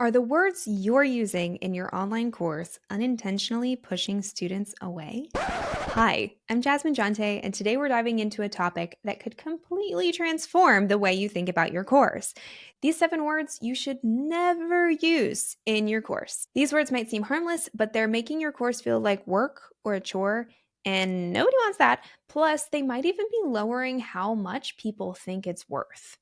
Are the words you're using in your online course unintentionally pushing students away? Hi, I'm Jasmine Jonte, and today we're diving into a topic that could completely transform the way you think about your course. These 7 words you should never use in your course. These words might seem harmless, but they're making your course feel like work or a chore, and nobody wants that. Plus, they might even be lowering how much people think it's worth.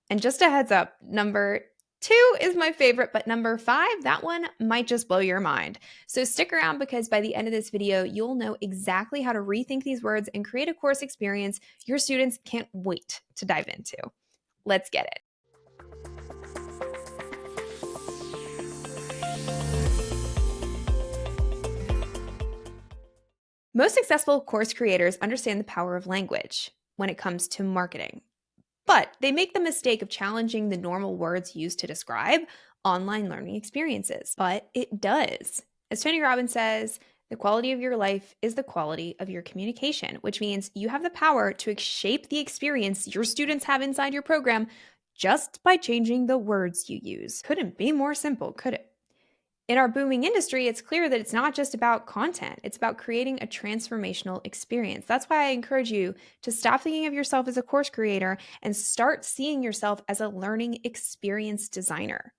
And just a heads up, number 2 is my favorite, but number 5, that one might just blow your mind. So stick around because by the end of this video, you'll know exactly how to rethink these words and create a course experience your students can't wait to dive into. Let's get it. Most successful course creators understand the power of language when it comes to marketing. But they make the mistake of challenging the normal words used to describe online learning experiences. But it does. As Tony Robbins says, the quality of your life is the quality of your communication, which means you have the power to shape the experience your students have inside your program just by changing the words you use. Couldn't be more simple, could it? In our booming industry, it's clear that it's not just about content, it's about creating a transformational experience. That's why I encourage you to stop thinking of yourself as a course creator and start seeing yourself as a learning experience designer.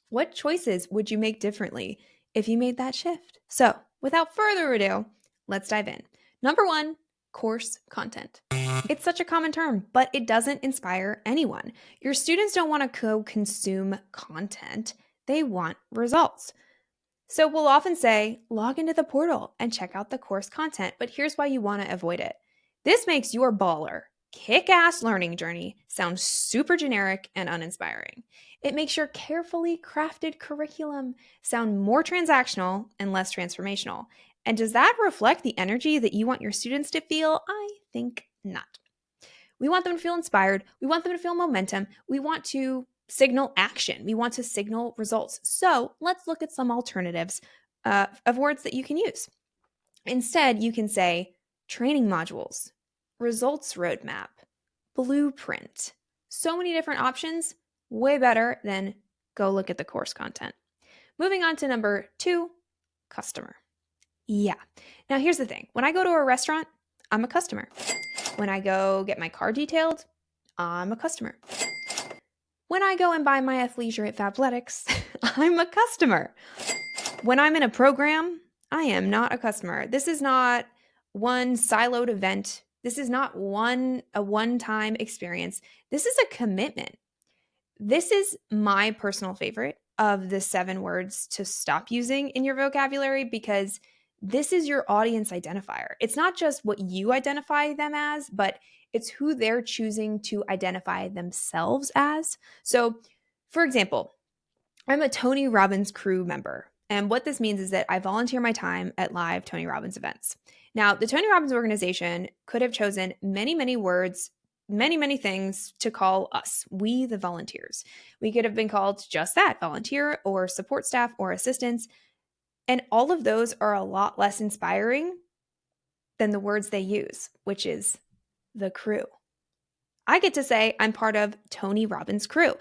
What choices would you make differently if you made that shift? So, without further ado, let's dive in. Number 1, course content. It's such a common term, but it doesn't inspire anyone. Your students don't want to consume content. They want results. So we'll often say, log into the portal and check out the course content, but here's why you want to avoid it. This makes your baller, kick-ass learning journey sound super generic and uninspiring. It makes your carefully crafted curriculum sound more transactional and less transformational. And does that reflect the energy that you want your students to feel? I think not. We want them to feel inspired. We want them to feel momentum. We want to signal action. We want to signal results. So let's look at some alternatives of words that you can use. Instead, you can say training modules, results roadmap, blueprint. So many different options, way better than go look at the course content. Moving on to number 2, customer. Yeah. Now here's the thing. When I go to a restaurant, I'm a customer. When I go get my car detailed, I'm a customer. When I go and buy my athleisure at Fabletics, I'm a customer. When I'm in a program, I am not a customer. This is not one siloed event. This is not a one-time experience. This is a commitment. This is my personal favorite of the 7 words to stop using in your vocabulary because this is your audience identifier. It's not just what you identify them as, but it's who they're choosing to identify themselves as. So, for example, I'm a Tony Robbins crew member. And what this means is that I volunteer my time at live Tony Robbins events. Now, the Tony Robbins organization could have chosen many, many words, many things to call us, we the volunteers. We could have been called just that, volunteer or support staff or assistants. And all of those are a lot less inspiring than the words they use, which is the crew. I get to say I'm part of Tony Robbins' crew.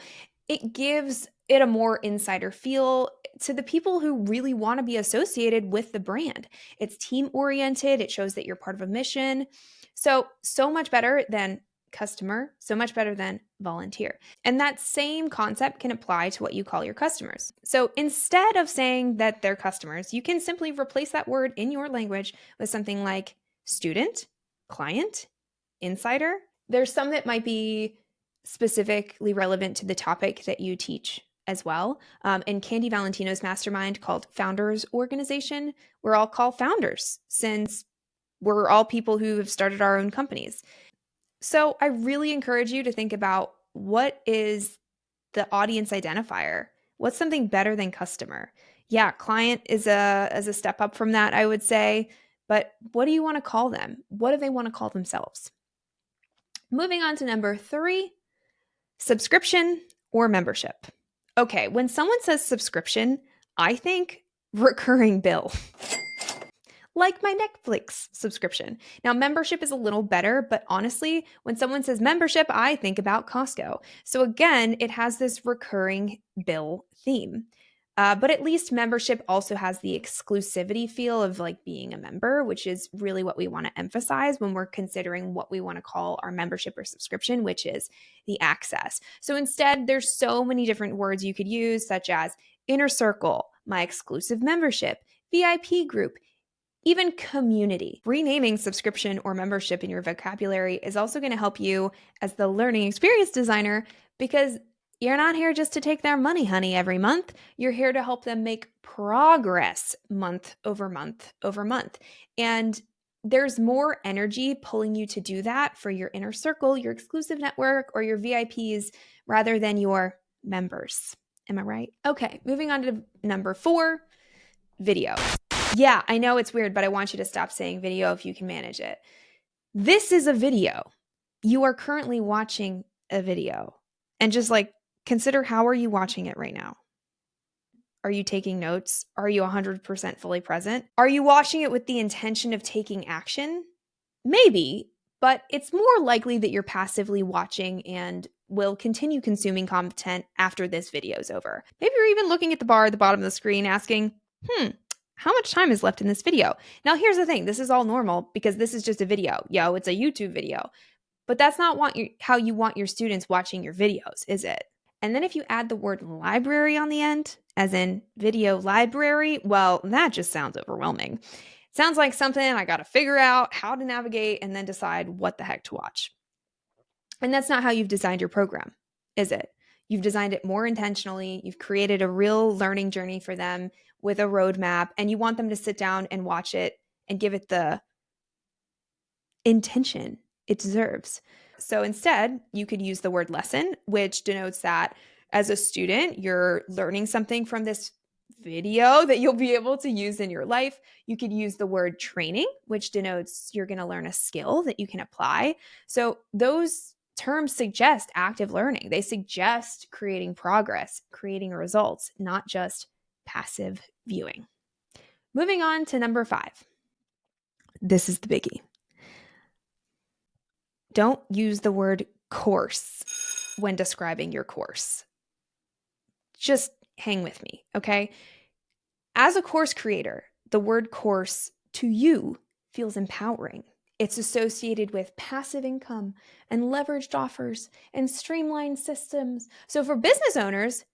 It gives it a more insider feel to the people who really want to be associated with the brand. It's team-oriented. It shows that you're part of a mission. So much better than customer, so much better than volunteer. And that same concept can apply to what you call your customers. So instead of saying that they're customers, you can simply replace that word in your language with something like student, client, insider. There's some that might be specifically relevant to the topic that you teach as well. In Candy Valentino's mastermind called Founders Organization, we're all called founders since we're all people who have started our own companies. So I really encourage you to think about what is the audience identifier? What's something better than customer? Yeah, client is a step up from that, I would say. But what do you want to call them? What do they want to call themselves? Moving on to number 3, subscription or membership. Okay, when someone says subscription, I think recurring bill. like my Netflix subscription. Now, membership is a little better, but honestly, when someone says membership, I think about Costco. So again, it has this recurring bill theme. But at least membership also has the exclusivity feel of like being a member, which is really what we want to emphasize when we're considering what we want to call our membership or subscription, which is the access. So instead, there's so many different words you could use, such as inner circle, my exclusive membership, VIP group, even community. Renaming subscription or membership in your vocabulary is also going to help you as the learning experience designer because you're not here just to take their money, honey, every month. You're here to help them make progress month over month over month. And there's more energy pulling you to do that for your inner circle, your exclusive network, or your VIPs rather than your members. Am I right? Okay, moving on to number 4, video. Yeah, I know it's weird, but I want you to stop saying video if you can manage it. This is a video. You are currently watching a video. And just like consider, how are you watching it right now? Are you taking notes? Are you 100% fully present? Are you watching it with the intention of taking action? Maybe, but it's more likely that you're passively watching and will continue consuming content after this video is over. Maybe you're even looking at the bar at the bottom of the screen asking, how much time is left in this video? Now, here's the thing. This is all normal because this is just a video. It's a YouTube video. But that's not how you want your students watching your videos, is it? And then if you add the word library on the end, as in video library, well, that just sounds overwhelming. Sounds like something I got to figure out how to navigate and then decide what the heck to watch. And that's not how you've designed your program, is it? You've designed it more intentionally. You've created a real learning journey for them with a roadmap, and you want them to sit down and watch it and give it the intention it deserves. So instead, you could use the word lesson, which denotes that as a student, you're learning something from this video that you'll be able to use in your life. You could use the word training, which denotes you're going to learn a skill that you can apply. So those terms suggest active learning. They suggest creating progress, creating results, not just passive viewing. Moving on to number 5. This is the biggie. Don't use the word course when describing your course. Just hang with me, okay? As a course creator, the word course to you feels empowering. It's associated with passive income and leveraged offers and streamlined systems. So for business owners,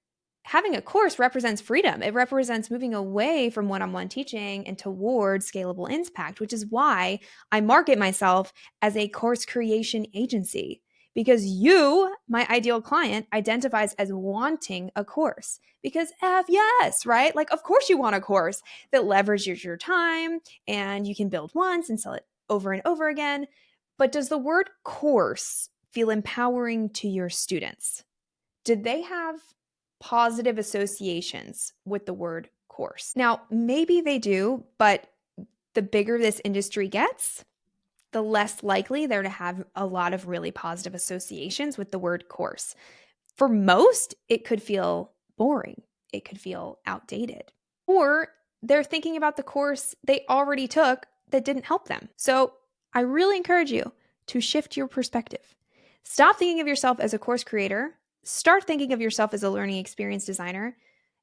having a course represents freedom. It represents moving away from one-on-one teaching and towards scalable impact, which is why I market myself as a course creation agency, because you, my ideal client, identifies as wanting a course. Because yes, right? Like, of course you want a course that leverages your time and you can build once and sell it over and over again. But does the word course feel empowering to your students? Did they have positive associations with the word course? Now, maybe they do, but the bigger this industry gets, the less likely they're to have a lot of really positive associations with the word course. For most, it could feel boring. It could feel outdated. Or they're thinking about the course they already took that didn't help them. So I really encourage you to shift your perspective. Stop thinking of yourself as a course creator. Start thinking of yourself as a learning experience designer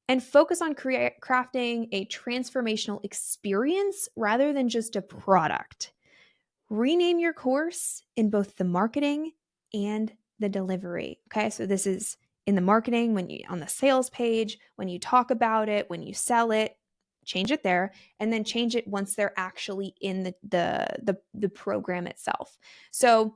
and focus on crafting a transformational experience rather than just a product. Rename your course in both the marketing and the delivery. Okay, so this is in the marketing, when you on the sales page, when you talk about it, when you sell it, change it there, and then change it once they're actually in the program itself. So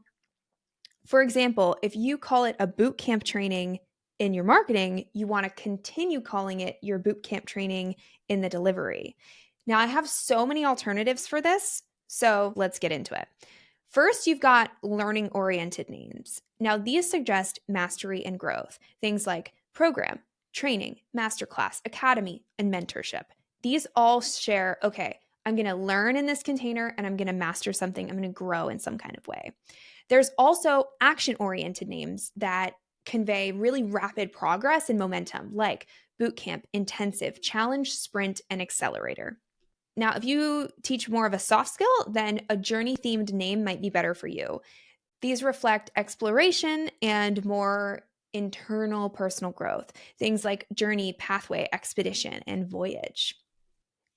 for example, if you call it a boot camp training in your marketing, you want to continue calling it your boot camp training in the delivery. Now, I have so many alternatives for this, so let's get into it. First, you've got learning-oriented names. Now, these suggest mastery and growth, things like program, training, masterclass, academy, and mentorship. These all share, okay, I'm going to learn in this container and I'm going to master something. I'm going to grow in some kind of way. There's also action-oriented names that convey really rapid progress and momentum, like bootcamp, intensive, challenge, sprint, and accelerator. Now, if you teach more of a soft skill, then a journey-themed name might be better for you. These reflect exploration and more internal personal growth, things like journey, pathway, expedition, and voyage.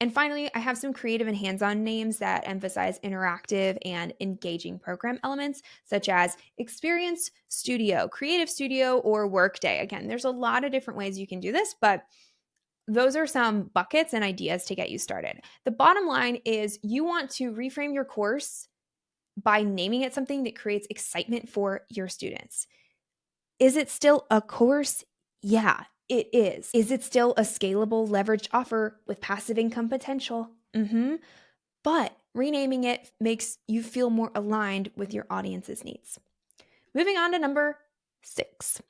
And finally, I have some creative and hands on names that emphasize interactive and engaging program elements, such as Experience Studio, Creative Studio, or Workday. Again, there's a lot of different ways you can do this, but those are some buckets and ideas to get you started. The bottom line is you want to reframe your course by naming it something that creates excitement for your students. Is it still a course? Yeah, it is. Is it still a scalable, leveraged offer with passive income potential? But renaming it makes you feel more aligned with your audience's needs. Moving on to number 6,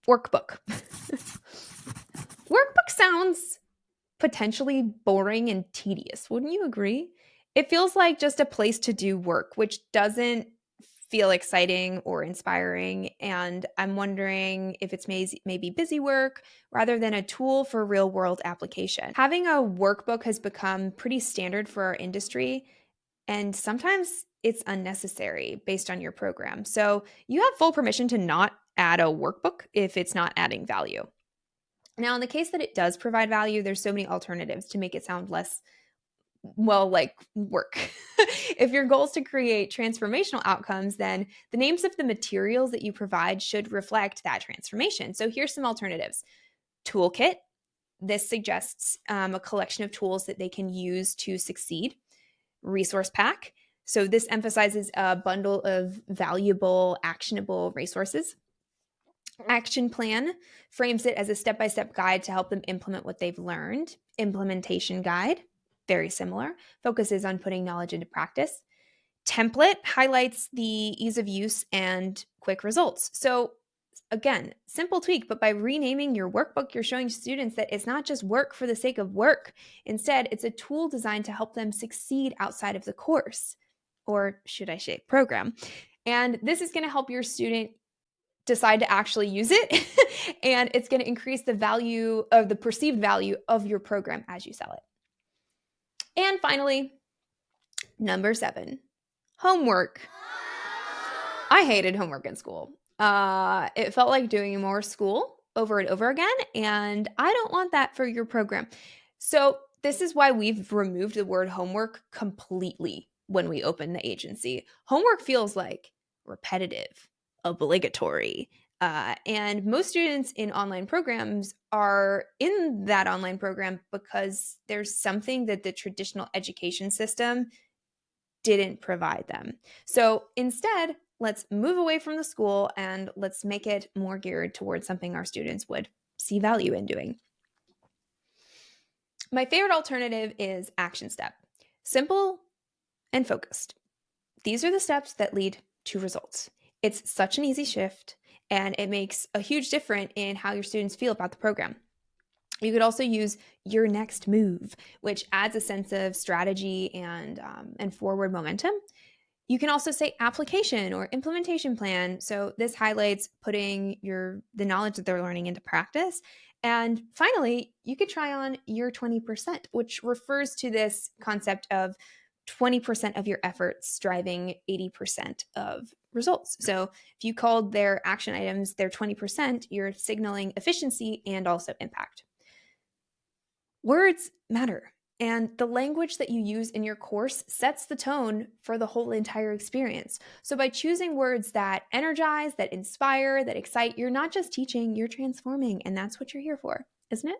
workbook. Workbook sounds potentially boring and tedious. Wouldn't you agree? It feels like just a place to do work, which doesn't feel exciting or inspiring. And I'm wondering if it's maybe busy work rather than a tool for real world application. Having a workbook has become pretty standard for our industry, and sometimes it's unnecessary based on your program. So you have full permission to not add a workbook if it's not adding value. Now, in the case that it does provide value, there's so many alternatives to make it sound less, well, like work. If your goal is to create transformational outcomes, then the names of the materials that you provide should reflect that transformation. So here's some alternatives. Toolkit. This suggests a collection of tools that they can use to succeed. Resource pack. So this emphasizes a bundle of valuable, actionable resources. Action plan frames it as a step-by-step guide to help them implement what they've learned. Implementation guide, very similar, focuses on putting knowledge into practice. Template highlights the ease of use and quick results. So again, simple tweak, but by renaming your workbook, you're showing students that it's not just work for the sake of work. Instead, it's a tool designed to help them succeed outside of the course, or should I say program. And this is going to help your student decide to actually use it and it's going to increase the value of the perceived value of your program as you sell it. And finally, number 7, homework. I hated homework in school. It felt like doing more school over and over again, and I don't want that for your program. So this is why we've removed the word homework completely when we open the agency. Homework feels like repetitive, obligatory. And most students in online programs are in that online program because there's something that the traditional education system didn't provide them. So instead, let's move away from the school and let's make it more geared towards something our students would see value in doing. My favorite alternative is action step. Simple and focused. These are the steps that lead to results. It's such an easy shift, and it makes a huge difference in how your students feel about the program. You could also use your next move, which adds a sense of strategy and forward momentum. You can also say application or implementation plan. So this highlights putting the knowledge that they're learning into practice. And finally, you could try on your 20%, which refers to this concept of 20% of your efforts driving 80% of results. So if you called their action items their 20%, you're signaling efficiency and also impact. Words matter. And the language that you use in your course sets the tone for the whole entire experience. So by choosing words that energize, that inspire, that excite, you're not just teaching, you're transforming. And that's what you're here for, isn't it?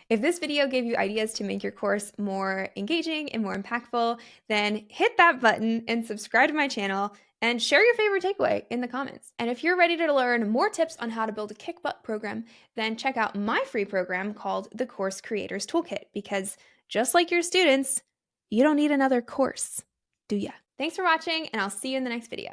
If this video gave you ideas to make your course more engaging and more impactful, then hit that button and subscribe to my channel and share your favorite takeaway in the comments. And if you're ready to learn more tips on how to build a kick-butt program, then check out my free program called the Course Creators Toolkit, because just like your students, you don't need another course, do ya? Thanks for watching, and I'll see you in the next video.